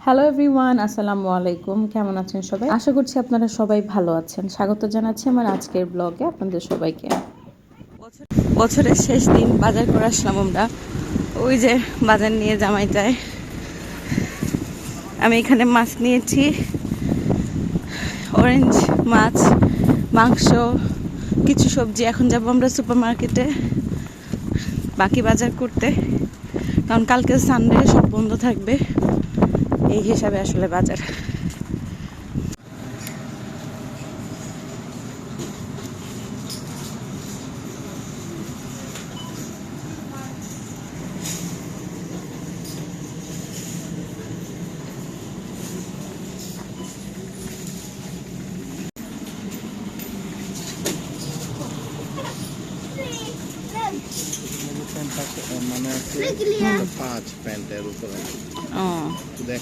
Hello everyone, আসসালামু আলাইকুম। কেমন আছেন সবাই? আশা করছি আপনারা সবাই ভালো আছেন। স্বাগত জানাচ্ছি আমার আজকের ব্লগে আপনাদের সবাইকে। বছরের শেষ দিন বাজার করে আসলাম আমরা। ওই যে বাজার নিয়ে জামাই যায়। আমি এখানে মাছ নিয়েছি, অরেঞ্জ মাছ, মাংস, কিছু সবজি। এখন যাব আমরা সুপার মার্কেটে বাকি বাজার করতে, কারণ কালকে সানডে, সব বন্ধ থাকবে। এই হিসাবে আসলে বাজার। মানে আছে 5 প্যান্টের উপরে দেখ।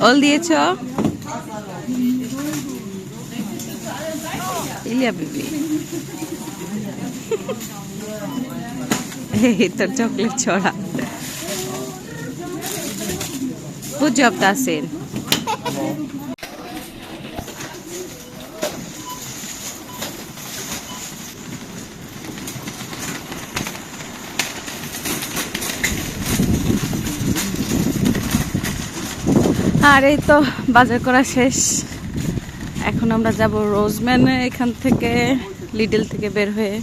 অল দিয়েছ ইলিয়া বিবি? এই তোর চকলেট ছড়া। Good job, Tasin. আর এই তো বাজার করা শেষ। এখন আমরা যাব রোজম্যানে, এখান থেকে লিডল থেকে বের হয়ে।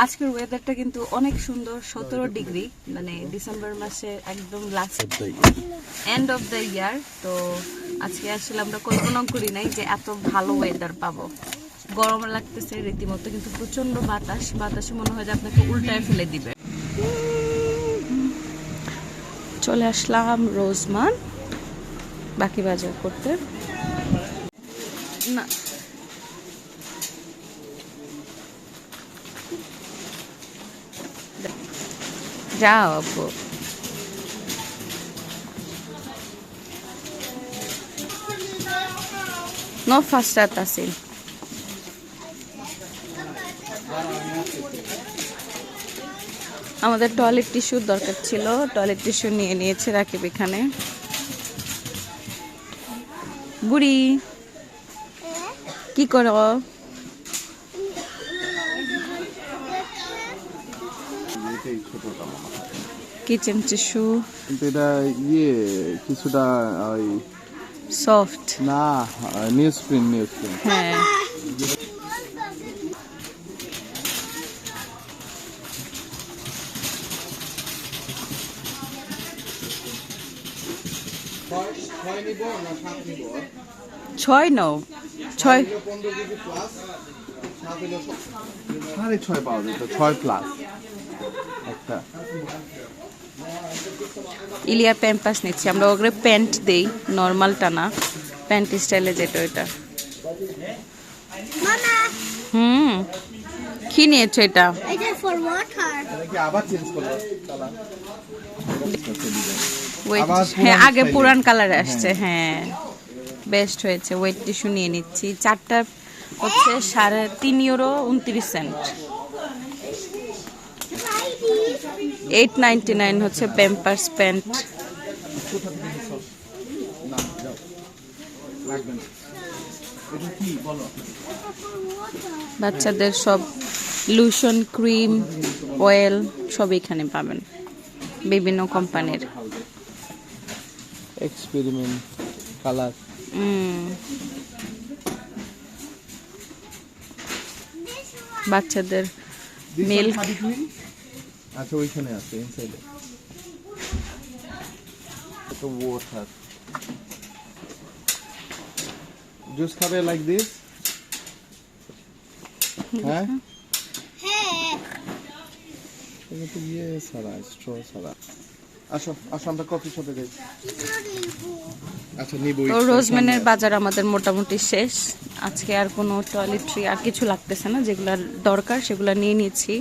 আজকের ওয়েদারটা কিন্তু অনেক সুন্দর, 17 ডিগ্রি, মানে ডিসেম্বর মাসে একদম last end of the year. তো আজকে আসলে আমরা কল্পনা করি নাই যে এত ভালো ওয়েদার পাবো। গরম লাগতেছে রীতিমতো, কিন্তু প্রচন্ড বাতাসে মনে হয় যে আপনাকে উল্টায় ফেলে দিবে। চলে আসলাম রোজমান বাকি বাজার করতে। না, যাও আপু। নো ফাস্টার তাসিল। আমাদের টয়লেট টিস্যুর দরকার ছিল, টয়লেট টিস্যু নিয়ে নিয়েছে রাকিব এখানে। বুড়ি কি করো? কিচেন টিস্যু, কিন্তু এটা কিছুটা ওই সফট না, নিউজ প্রিন্ট। হ্যাঁ। ছয় নও, 6 6.5 পাওয়া যেত, 6 প্লাস একটা। ইলিয়ার প্যাম্পাস নিচ্ছি আমরা, ওগুলো প্যান্ট দেই, নর্মালটা না, প্যান্ট স্টাইলে যেটা ওইটা। কি নিয়েছো এটা? হ্যাঁ, আগে পুরান কালারে আসছে। হ্যাঁ, বেস্ট হয়েছে। ওয়েট টিস্যু নিয়ে নিচ্ছি, 4টা হচ্ছে 3.5 ইউরো 29 সেন্ট। 8.99 হচ্ছে প্যাম্পার্স প্যান্ট। বাচ্চাদের সব লোশন, ক্রিম, অয়েল সব এখানে পাবেন, বিভিন্ন কোম্পানির। Experiment colour. বাচ্চাদের মিল্ক। আচ্ছা, ওইখানে আছে ইনসাইডে। তো ওয়াটার জুস খাবে লাইক দিস? হ্যাঁ, এটা তো সারা স্ট্র সারা। আসো আসো, আমরা কফি শপে যাই। আচ্ছা নিবো। তো রোজমেনের বাজার আমাদের মোটামুটি শেষ। আজকে আর কোনো টয়লেট্রি আর কিছু লাগতেছে না, যেগুলো দরকার সেগুলো নিয়ে নিয়েছি।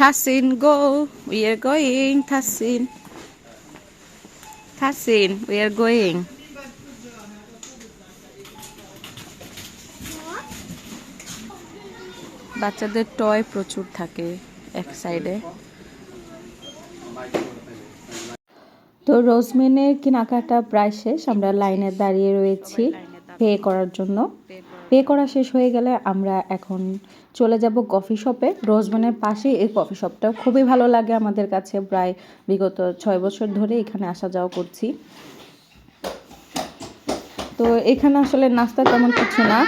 Tassin, go. We are going. Tassin. Tassin, we are going. বাচ্চাদের টয় প্রচুর থাকে এক সাইডে। তো রোজমেনের কেনাকাটা প্রায় শেষ, আমরা লাইনে দাঁড়িয়ে রয়েছি পে করার জন্য। পে করা শেষ হয়ে গেলে আমরা এখন চলে যাব কফি শপে। রোজমেনের পাশে এই কফি শপটা খুবই ভালো লাগে আমাদের কাছে, প্রায় বিগত 6 বছর ধরে এখানে আসা যাওয়া করছি। তো এখানে আসলে নাস্তা তেমন কিছু না।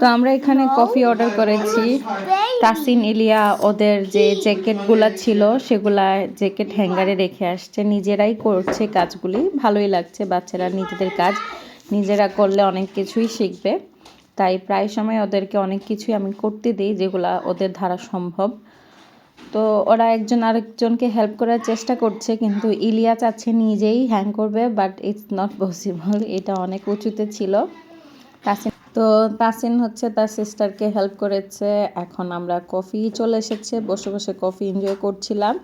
তো আমরা এখানে কফি অর্ডার করেছি। তাসিন ইলিয়া ওদের যে জ্যাকেটগুলা ছিল সেগুলা জ্যাকেট হ্যাঙ্গারে রেখে আসছে, নিজেরাই করছে কাজগুলি। ভালোই লাগছে, বাচ্চারা নিজেদের কাজ নিজেরা করলে অনেক কিছুই শিখবে। তাই প্রায় সময় ওদেরকে অনেক কিছুই আমি করতে দিই যেগুলা ওদের দ্বারা সম্ভব। তো ওরা একজন আরেকজনকে হেল্প করার চেষ্টা করছে, কিন্তু ইলিয়া চাচ্ছে নিজেই হ্যাং করবে, বাট ইটস নট পসিবল, এটা অনেক উঁচুতে ছিল। তো তাসিন হচ্ছে তার সিস্টারকে হেল্প করেছে। এখন আমরা কফি চলে এসেছে, বসে বসে কফি এনজয় করছিলাম।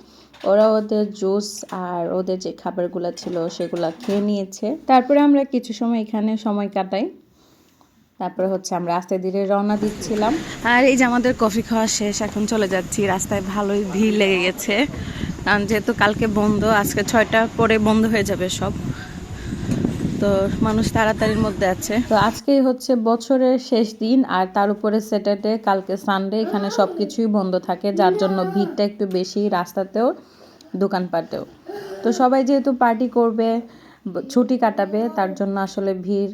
ওরা ওদের জুস আর ওদের যে খাবারগুলো ছিল সেগুলো খেয়ে নিয়েছে। তারপরে আমরা কিছু সময় এখানে সময় কাটাই। তারপরে হচ্ছে আমরা আস্তে ধীরে রওনা দিচ্ছিলাম। আর এই যে আমাদের কফি খাওয়া শেষ, এখন চলে যাচ্ছি। রাস্তায় ভালোই ভিড় লেগে গেছে, কারণ যেহেতু কালকে বন্ধ, আজকে 6টার পরে বন্ধ হয়ে যাবে সব। তো মানুষ তাড়াতাড়ির মধ্যে আছে। তো আজকেই হচ্ছে বছরের শেষ দিন, আর তার উপরে স্যাটারডে, কালকে সানডে, এখানে সব কিছুই বন্ধ থাকে, যার জন্য ভিড়টা একটু বেশি, রাস্তাতেও দোকানপাটেও। তো সবাই যেহেতু পার্টি করবে, ছুটি কাটাবে, তার জন্য আসলে ভিড়।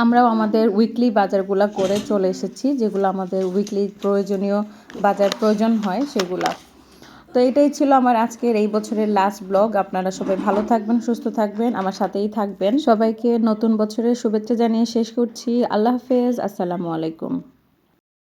আমরাও আমাদের উইকলি বাজারগুলো করে চলে এসেছি, যেগুলো আমাদের উইকলি প্রয়োজনীয় বাজার প্রয়োজন হয় সেগুলা। তো এটাই ছিল আমার আজকের এই বছরের লাস্ট ব্লগ। আপনারা সবাই ভালো থাকবেন, সুস্থ থাকবেন, আমার সাথেই থাকবেন। সবাইকে নতুন বছরের শুভেচ্ছা জানিয়ে শেষ করছি। আল্লাহ হাফেজ, আসসালামু আলাইকুম।